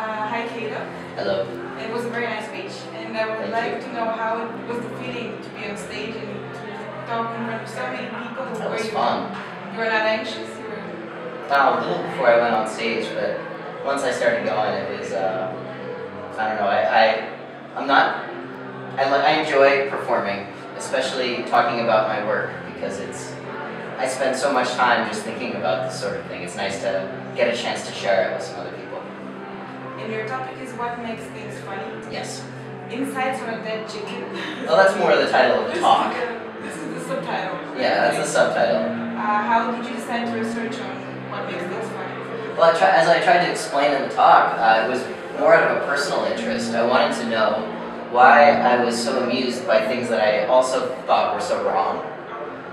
Hi, Kalina. Hello. It was a very nice speech, and I would like to know how it was the feeling to be on stage and to talk in front of so many people. That was fun. You were not anxious? You were... Well, a little before I went on stage, but once I started going, it was, I don't know, I enjoy performing, especially talking about my work, because I spend so much time just thinking about this sort of thing. It's nice to get a chance to share it with some other people. And your topic is what makes things funny? Yes. Insights on a dead chicken. Well, that's more the title of the talk. This is the subtitle. Yeah, that's the subtitle. How did you decide to research on what makes things funny? Well, as I tried to explain in the talk, it was more out of a personal interest. I wanted to know why I was so amused by things that I also thought were so wrong,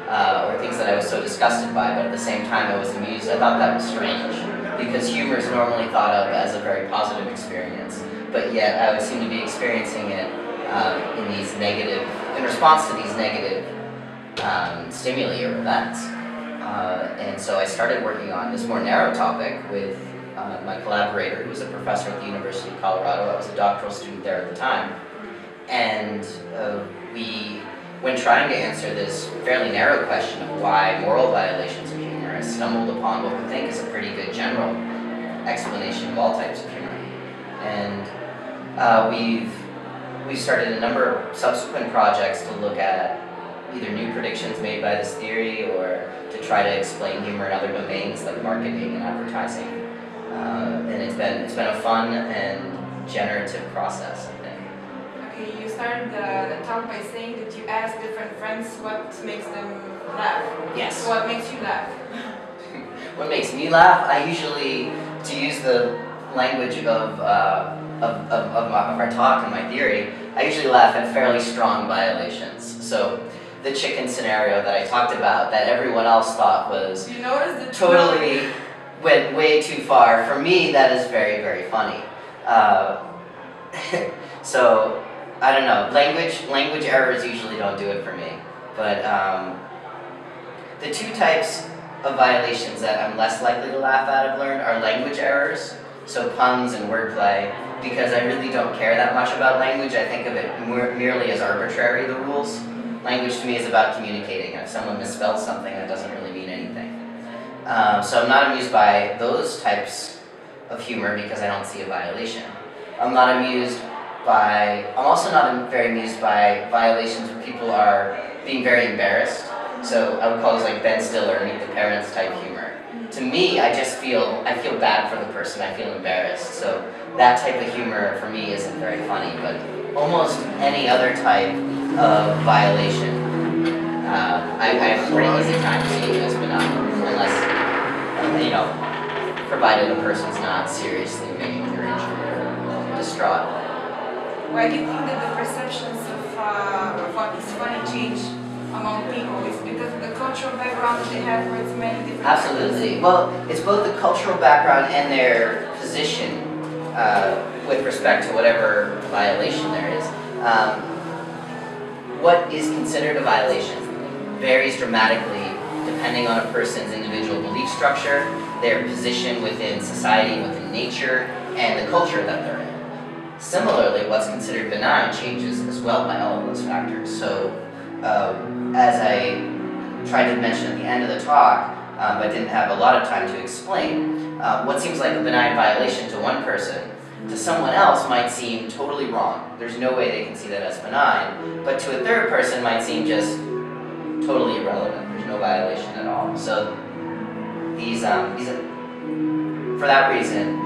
or things that I was so disgusted by, but at the same time I was amused. I thought that was strange, because humor is normally thought of as a very positive experience, but yet I would seem to be experiencing it in response to these negative stimuli or events. And so I started working on this more narrow topic with my collaborator, who was a professor at the University of Colorado. I was a doctoral student there at the time. And when trying to answer this fairly narrow question of why moral violations are humorous, stumbled upon what we think is a pretty good general explanation of all types of humor. And we've started a number of subsequent projects to look at either new predictions made by this theory or to try to explain humor in other domains like marketing and advertising. And it's been a fun and generative process, I think. Okay, you started the talk by saying that you asked different friends what makes them laugh. Yes. What makes you laugh? What makes me laugh? I usually, to use the language of our talk and my theory, I usually laugh at fairly strong violations. So the chicken scenario that I talked about, that everyone else thought was totally went way too far. For me, that is very, very funny. So I don't know. Language errors usually don't do it for me. But the two types of violations that I'm less likely to laugh at, I've learned, are language errors, so puns and wordplay, because I really don't care that much about language. I think of it merely as arbitrary, the rules. Language to me is about communicating, and if someone misspells something, that doesn't really mean anything. So I'm not amused by those types of humor because I don't see a violation. I'm also not very amused by violations where people are being very embarrassed. So I would call this like Ben Stiller, Meet the Parents type humor. To me, I feel bad for the person, I feel embarrassed. So that type of humor for me isn't very funny, but almost any other type of violation, I have a pretty easy time seeing as benign, unless, provided a person's not seriously maimed or injured or distraught. Why do you think that the perceptions of what is funny change among people? Is it because of the cultural background that they have, or it's many different Absolutely. Well, it's both the cultural background and their position with respect to whatever violation there is. What is considered a violation varies dramatically depending on a person's individual belief structure, their position within society, within nature, and the culture that they're in. Similarly, what's considered benign changes as well by all of those factors. So, as I tried to mention at the end of the talk, but didn't have a lot of time to explain, what seems like a benign violation to one person, to someone else might seem totally wrong. There's no way they can see that as benign, but to a third person might seem just totally irrelevant. There's no violation at all. So for that reason,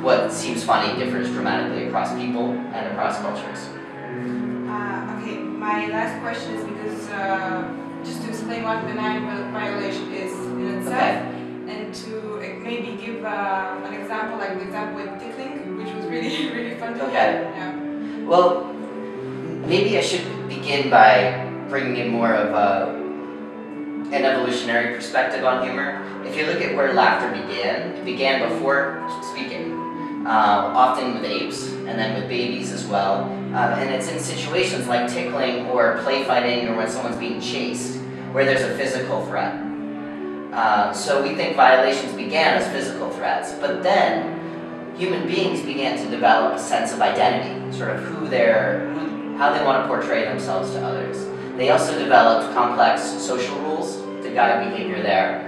what seems funny differs dramatically across people and across cultures. Okay, my last question is because just to explain what benign violation is in itself, and to maybe give an example, like the example with tickling, which was really, really fun to hear. Yeah. Well, maybe I should begin by bringing in more of an evolutionary perspective on humor. If you look at where laughter began, it began before speaking, often with apes and then with babies as well. And it's in situations like tickling or play fighting or when someone's being chased, where there's a physical threat. So we think violations began as physical threats, but then human beings began to develop a sense of identity, sort of how they want to portray themselves to others. They also developed complex social rules to guide behavior there,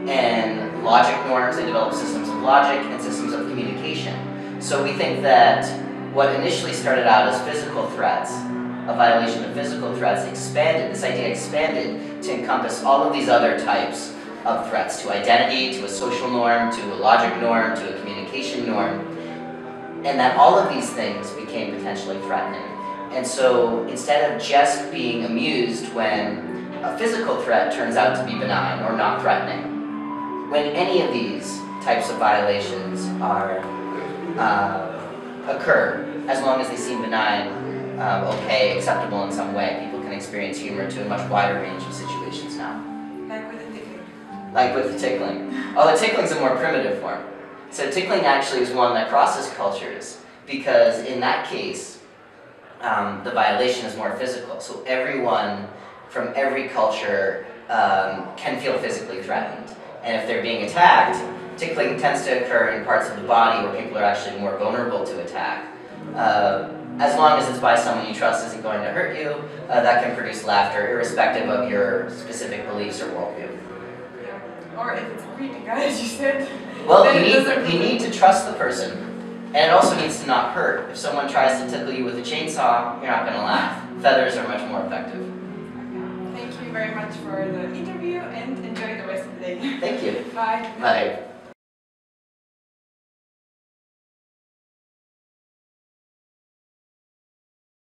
and logic norms. They developed systems of logic and systems of communication. So we think that what initially started out as physical threats, a violation of physical threats, this idea expanded to encompass all of these other types of threats, to identity, to a social norm, to a logic norm, to a communication norm, and that all of these things became potentially threatening. And so instead of just being amused when a physical threat turns out to be benign or not threatening, when any of these types of violations occur, as long as they seem benign, okay, acceptable in some way, people can experience humor to a much wider range of situations now. Like with the tickling. Like with the tickling. Oh, the tickling's a more primitive form. So tickling actually is one that crosses cultures, because in that case, the violation is more physical. So everyone from every culture can feel physically threatened. And if they're being attacked, tickling tends to occur in parts of the body where people are actually more vulnerable to attack. As long as it's by someone you trust isn't going to hurt you, that can produce laughter, irrespective of your specific beliefs or worldview. Yeah. Or if it's a creepy guy, as you said. Well, you need to trust the person. And it also needs to not hurt. If someone tries to tickle you with a chainsaw, you're not going to laugh. Feathers are much more effective. Thank you very much for the interview, and enjoy the rest of the day. Thank you. Bye. Bye.